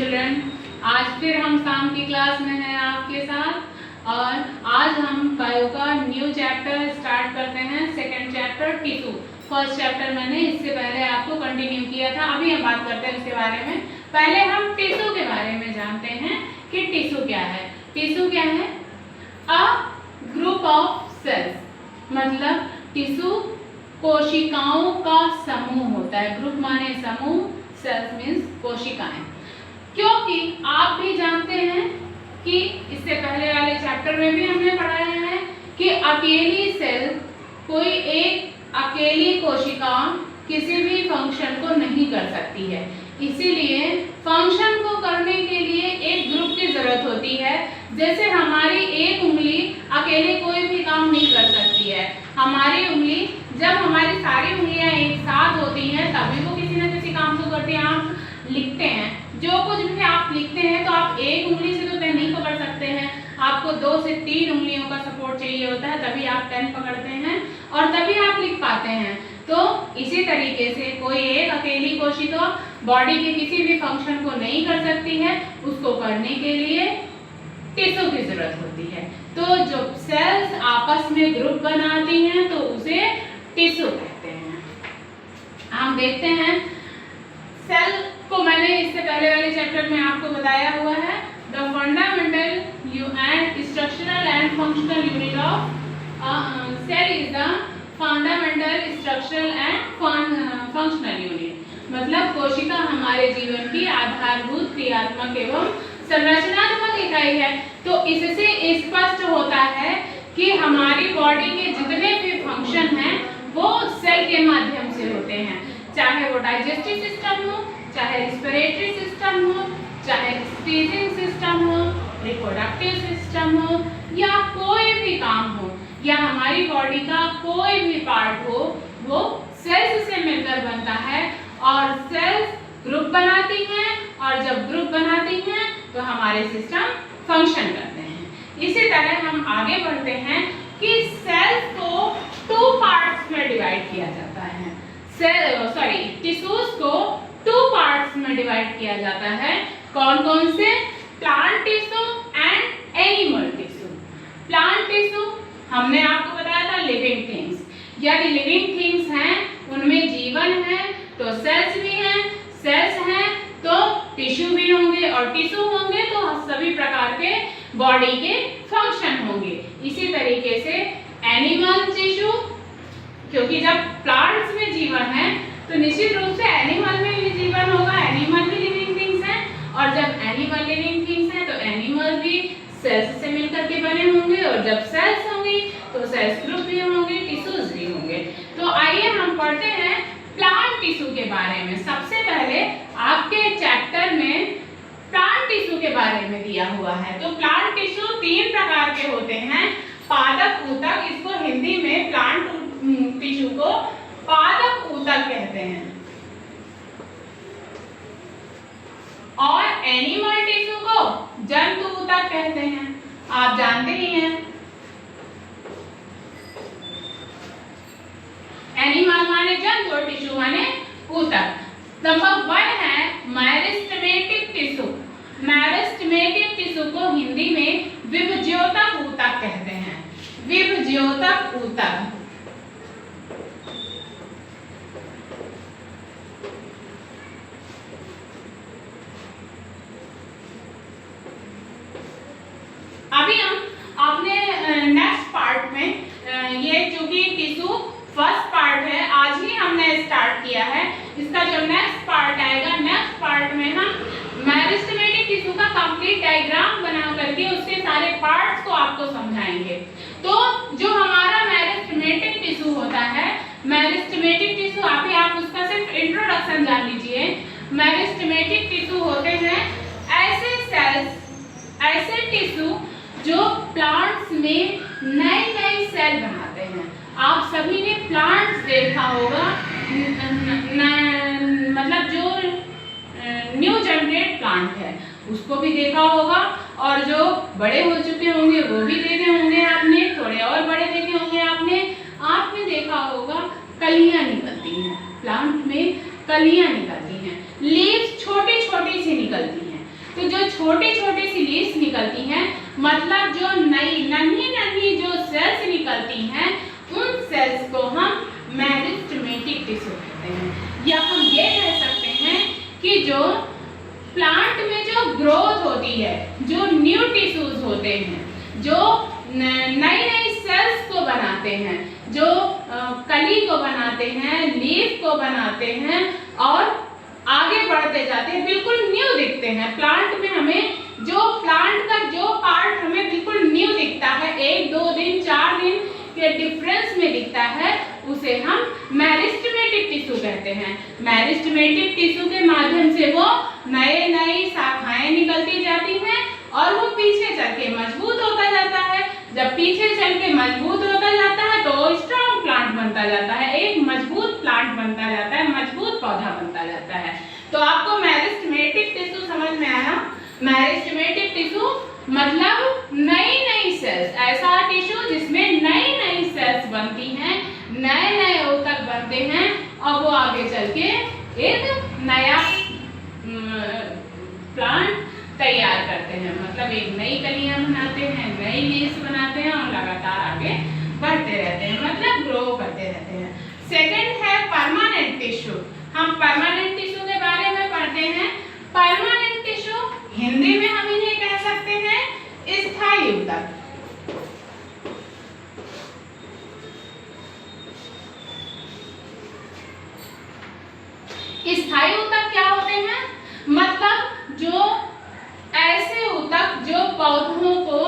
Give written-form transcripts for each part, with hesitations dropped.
Children, आज फिर हम शाम की क्लास में हैं आपके साथ और आज हम बायो का न्यू चैप्टर स्टार्ट करते हैं। Second chapter tissue. First chapter मैंने इससे पहले आपको कंटिन्यू किया था, अभी हम बात करते हैं उसके बारे में। पहले हम टिश्यू के बारे में जानते हैं कि टिश्यू क्या है। टिश्यू क्या है? अ ग्रुप ऑफ सेल्स, मतलब टिश्यू कोशिकाओं का समूह होता है। ग्रुप माने समूह, सेल्स मीन्स कोशिकाएं। क्योंकि आप भी जानते हैं कि इससे पहले वाले चैप्टर में भी हमने पढ़ाया है कि अकेली सेल, कोई एक अकेली कोशिका किसी भी फंक्शन को नहीं कर सकती है। इसीलिए फंक्शन को करने के लिए एक ग्रुप की जरूरत होती है। जैसे हमारी एक उंगली अकेले कोई भी काम नहीं कर सकती है। हमारी उंगली, जब हमारी सारी उंगलियां एक साथ होती हैं तभी वो किसी न किसी काम को करती हैं। आप लिखते हैं, जो कुछ भी आप लिखते हैं तो आप एक उंगली से तो पेन नहीं पकड़ सकते हैं, आपको 2 से 3 उंगलियों का सपोर्ट चाहिए होता है, तभी आप पेन पकड़ते हैं और तभी आप लिख पाते हैं। तो इसी तरीके से कोई एक अकेली कोशिका बॉडी के किसी भी फंक्शन को नहीं कर सकती है, उसको करने के लिए टिश्यू की जरूरत होती है। तो जब सेल्स आपस में ग्रुप बनाती हैं तो उसे टिश्यू कहते हैं। हम देखते हैं सेल को, मैंने इससे पहले वाले चैप्टर में आपको बताया हुआ है, the fundamental and structural and functional unit of cell is the fundamental structural and functional unit. मतलब कोशिका हमारे जीवन की आधारभूत क्रियात्मक एवं संरचनात्मक इकाई है। तो इससे स्पष्ट होता है कि हमारी बॉडी के जितने भी फंक्शन हैं वो सेल के माध्यम से होते हैं, चाहे वो डाइजेस्टिव सिस्टम हो, चाहे रिस्पिरेटरी सिस्टम हो, चाहे स्पीचिंग सिस्टम हो, रिप्रोडक्टिव सिस्टम हो, या कोई भी काम हो, या हमारी बॉडी का कोई भी पार्ट हो, वो सेल्स से मिलकर बनता है और सेल्स ग्रुप बनाती हैं और जब ग्रुप बनाती हैं तो हमारे सिस्टम फंक्शन करते हैं। इसी तरह हम आगे बढ़ते हैं कि सेल्स को 2 पार्ट्स में डिवाइड किया जाता है। टिश्यूज को 2 पार्ट्स में डिवाइड किया जाता है। कौन कौन से? Plant tissue and animal tissue. Plant tissue हमने आपको बताया था लिविंग थिंग्स। यदि लिविंग थिंग्स हैं, उनमें जीवन है तो सेल्स भी हैं, सेल्स हैं तो टिश्यू भी होंगे और टिश्यू होंगे तो सभी प्रकार के बॉडी के फंक्शन होंगे। इसी तरीके से एनिमल टिश्यू, क्योंकि जब प्लांट्स में जीवन है तो निश्चित रूप से एनिमल में भी जीवन होगा, एनिमल भी लिविंग थिंग्स हैं और जब एनिमल लिविंग थिंग्स हैं तो एनिमल भी सेल्स से मिलकर के बने होंगे और जब सेल्स होंगी तो सेल्स ग्रुप भी होंगे, टिश्यूज भी होंगे। तो आइए हम पढ़ते हैं प्लांट टिश्यू के बारे में। सबसे पहले आपके चैप्टर में प्लांट टिश्यू के बारे में दिया हुआ है। तो प्लांट टिश्यू 3 प्रकार के होते हैं, पादप ऊतक, इसको हिंदी में प्लांट टिश्यू को पादप ऊतक कहते हैं, और एनिमल टिश्यू को जंतु ऊतक कहते हैं। आप जानते ही हैं एनिमल माने जंतु और टिश्यू माने ऊतक। नंबर 1 है मेरिस्टेमेटिक टिश्यू। मेरिस्टेमेटिक टिश्यू को हिंदी में विभज्योतक ऊतक कहते हैं। विभज्योतक ऊतक। अभी हम अपने नेक्स्ट पार्ट में, ये चूंकि टिश्यू फर्स्ट पार्ट है, आज ही हमने स्टार्ट किया है, इसका जो नेक्स्ट पार्ट आएगा, नेक्स्ट पार्ट में हम मेरिस्टेमेटिक टिश्यू का कंप्लीट डायग्राम बना करके उसके सारे पार्ट्स को आपको समझाएंगे। तो जो हमारा मेरिस्टेमेटिक टिश्यू होता है, मेरिस्टेमेटिक टिश्यू आप उसका सिर्फ इंट्रोडक्शन जान लीजिए। मेरिस्टेमेटिक टिश्यू होते हैं ऐसे सेल्स, ऐसे टिश्यू जो प्लांट्स में नए सेल बनाते हैं। आप सभी ने प्लांट्स देखा होगा, मतलब जो न्यू जनरेट प्लांट है उसको भी देखा होगा, और जो बड़े हो चुके होंगे वो भी देखे होंगे आपने, थोड़े और बड़े देखे होंगे आपने देखा होगा कलियां निकलती हैं, प्लांट में कलियां निकलती हैं, लीव्स छोटी छोटी सी निकलती हैं। तो जो छोटी छोटी सी लीव्स निकलती हैं, मतलब जो नई नन्ही नन्ही जो सेल्स निकलती हैं, उन सेल्स को हम मेरिस्टेमेटिक टिश्यू कहते हैं। या हम ये कह सकते हैं कि जो प्लांट में जो ग्रोथ होती है, जो न्यू टिश्यूज होते हैं, जो नई नई सेल्स को बनाते हैं, जो कली को बनाते हैं, लीफ को बनाते हैं और आगे बढ़ते जाते हैं, बिल्कुल न्यू दिखते हैं। प्लांट में हमें जो प्लांट का जो पार्ट हमें बिल्कुल न्यू दिखता है, 1 2 दिन 4 दिन के डिफरेंस में दिखता है, उसे हम मेरिस्टेमेटिक टिश्यू कहते हैं। मेरिस्टेमेटिक टिश्यू के माध्यम से वो नए नई शाखाएं निकलती जाती हैं और वो पीछे चल के मजबूत होता जाता है। जब पीछे चल के मजबूत होता जाता है तो स्ट्रॉन्ग प्लांट बनता जाता है, एक मजबूत प्लांट बनता जाता है, मजबूत पौधा बनता जाता है। तो आपको मेरिस्टेमेटिक टिश्यू समझ में आया? मेरिस्टेमेटिक टिश्यू मतलब नई नई सेल्स, ऐसा टिश्यू जिसमें नई नई सेल्स बनती हैं, नए नए ऊतक बनते हैं और वो आगे चल के एक नया प्लांट तैयार करते हैं। मतलब एक नई कलियां बनाते हैं, नई लीव्स बनाते हैं और लगातार आगे बढ़ते रहते हैं, मतलब ग्रो करते रहते हैं। सेकंड है परमानेंट टिश्यू। हम परमानेंट टिश्यू के बारे में पढ़ते हैं। परमानेंट टिश्यू हिंदी में हम इन्हें कह सकते हैं स्थायी ऊतक। स्थायी ऊतक क्या होते हैं? मतलब जो ऐसे ऊतक जो पौधों को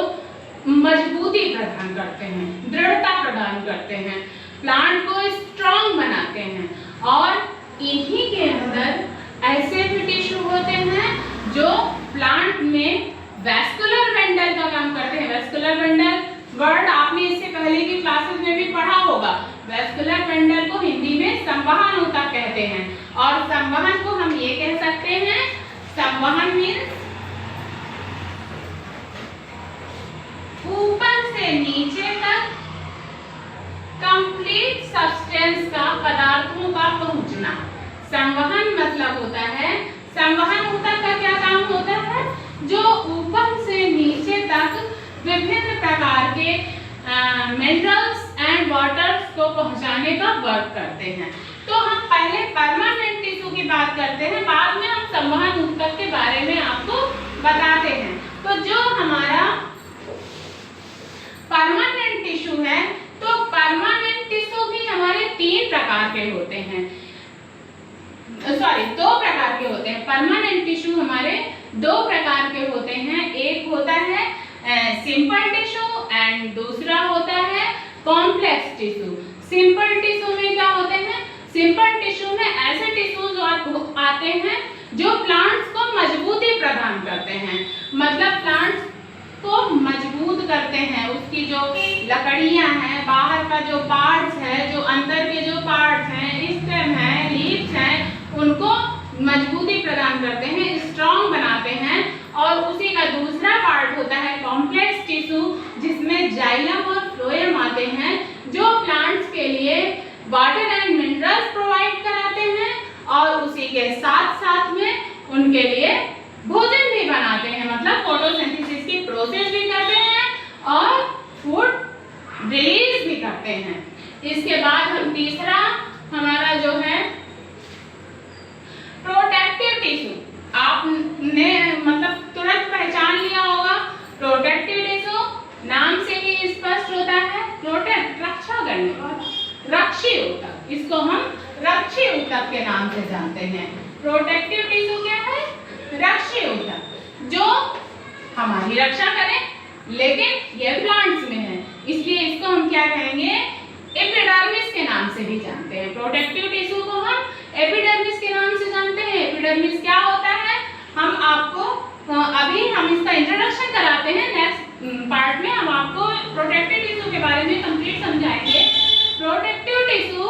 मजबूती प्रदान करते हैं, दृढ़ता प्रदान करते हैं, प्लांट को स्ट्रॉन्ग बनाते हैं। और इन्हीं के अंदर ऐसे भी टिश्यू होते हैं जो प्लांट में वैस्कुलर वेंडल का काम करते हैं। वैस्कुलर वेंडल वर्ड आपने इससे पहले की क्लासेस में भी पढ़ा होगा। वैस्कुलर वेंडल को हिंदी में संवहन ऊतक कहते हैं। और संवहन को हम ये कह सकते हैं, संवहन मीन्स ऊपर से नीचे तक कंप्लीट सब्सटेंस का, पदार्थों का पहुंचना। संवहन मतलब होता है, संवहन ऊतक का क्या काम होता है? जो ऊपर से नीचे तक विभिन्न प्रकार के मिनरल्स एंड वाटर्स को पहुंचाने का वर्क करते हैं। तो हम पहले परमानेंट टिश्यू की बात करते हैं, बाद में हम संवहन ऊतक के बारे में आपको बताते हैं। तो जो हमारा परमानेंट टिश्यू है, तो परमानेंट टिश्यू भी हमारे 3 प्रकार के होते हैं, 2 प्रकार के होते हैं। परमानेंट टिश्यू हमारे 2 प्रकार के होते हैं। एक होता है सिंपल टिश्यू एंड दूसरा होता है कॉम्प्लेक्स टिश्यू। सिंपल टिश्यू में क्या होते हैं? सिंपल टिश्यू में ऐसे टिश्यूज आते हैं जो प्लांट्स को मजबूती प्रदान करते हैं, मतलब प्लांट्स को मजबूत करते हैं। उसकी जो लकड़ियां हैं, बाहर का जो पार्ट्स है, जो अंदर के जो पार्ट्स हैं, स्टेम है, लीव्स हैं, उनको मजबूती प्रदान करते हैं, स्ट्रॉन्ग बनाते हैं। और उसी का दूसरा पार्ट होता है कॉम्प्लेक्स टिश्यू, जिसमें जाइलम और फ्लोएम आते हैं, जो प्लांट्स के लिए वाटर एंड मिनरल्स प्रोवाइड कराते हैं और उसी के साथ साथ में उनके लिए भोजन भी बनाते हैं, मतलब फोटोसिंथेसिस की प्रोसेस भी करते हैं और फूड रिलीज भी करते हैं। इसके बाद हम तीसरा हमारा जो है प्रोटेक्टिव टिश्यू, आपने मतलब तुरंत पहचान लिया होगा। प्रोटेक्टिव टिश्यू नाम से ही स्पष्ट होता है, प्रोटेक्ट रक्षा करने वाला, रक्षी ऊतक, इसको हम रक्षी ऊतक के नाम से जानते हैं। प्रोटेक्टिव टिश्यू क्या है? रक्षी ऊतक, जो हमारी रक्षा करे, लेकिन ये प्लांट्स में है, इसलिए इसको हम क्या कहेंगे? एपिडर्मिस के नाम से भी जानते हैं। प्रोटेक्टिव टिश्यू को हम एपिडर्मिस के नाम से जानते हैं। एपिडर्मिस क्या होता है? हम आपको अभी हम इसका इंट्रोडक्शन कराते हैं, नेक्स्ट पार्ट में हम आपको प्रोटेक्टिव टिश्यू के बारे में कंप्लीट समझाएंगे। प्रोटेक्टिव टिश्यू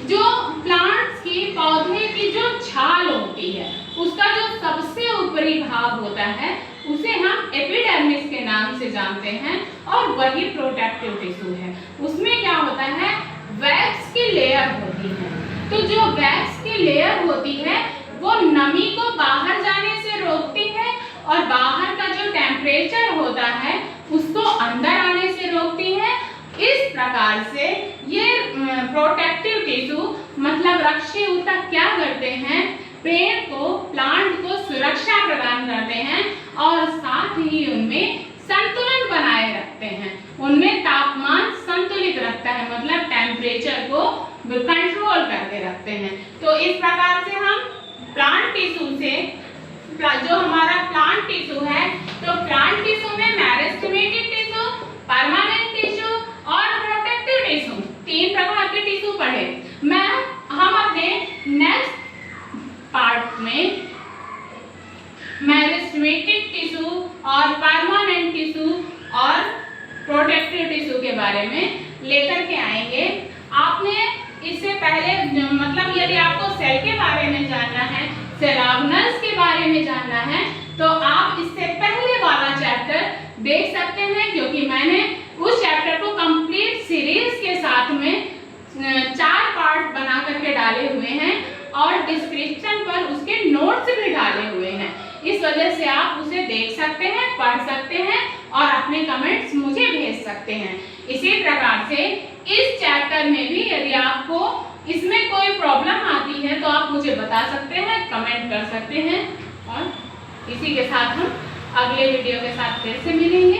जो प्लांट्स की, पौधे की जो छाल होती है, उसका जो सबसे ऊपरी भाग होता है, उसे हम एपिडर्मिस के नाम से जानते हैं और वही प्रोटेक्टिव टिश्यू है। उसमें क्या होता है? वैक्स की लेयर होती है। तो जो वैक्स की लेयर होती है वो नमी को बाहर जाने से रोकती है और प्रकार से ये प्रोटेक्टिव टिश्यू मतलब रक्षी ऊतक क्या करते हैं, पेड़ को, प्लांट को सुरक्षा प्रदान करते हैं और साथ ही उनमें संतुलन बनाए रखते हैं, उनमें तापमान संतुलित रखता है, मतलब टेम्परेचर को कंट्रोल करके रखते हैं। तो इस प्रकार से हम प्लांट टिश्यू से, जो हमारा प्लांट टिश्यू है, तो प्लांट टिश्यू में मेरिस्टेमेटिक टिश्यू, परमानेंट टिश्यू और प्रोटेक्टिव टिश्यू, 3 प्रकार के टिश्यू पढ़े। हम अपने नेक्स्ट पार्ट में मेरिस्टेमेटिक टिश्यू और परमानेंट टिश्यू और प्रोटेक्टिव टिश्यू के बारे में लेकर के आएंगे। आपने इससे पहले मतलब यदि आपको सेल के बारे में जानना है, सेल ऑर्गेनेल्स के बारे में जानना है, तो आप इससे पहले वाला चैप्टर देख सकते हैं, क्योंकि मैंने उस चैप्टर को कंप्लीट सीरीज के साथ में 4 पार्ट बना करके डाले हुए हैं और डिस्क्रिप्शन पर उसके नोट्स भी डाले हुए हैं। इस वजह से आप उसे देख सकते हैं, पढ़ सकते हैं और अपने कमेंट्स मुझे भेज सकते हैं। इसी प्रकार से इस चैप्टर में भी यदि आपको इसमें कोई प्रॉब्लम आती है तो आप मुझे बता सकते हैं, कमेंट कर सकते हैं। और इसी के साथ हम अगले वीडियो के साथ फिर से मिलेंगे।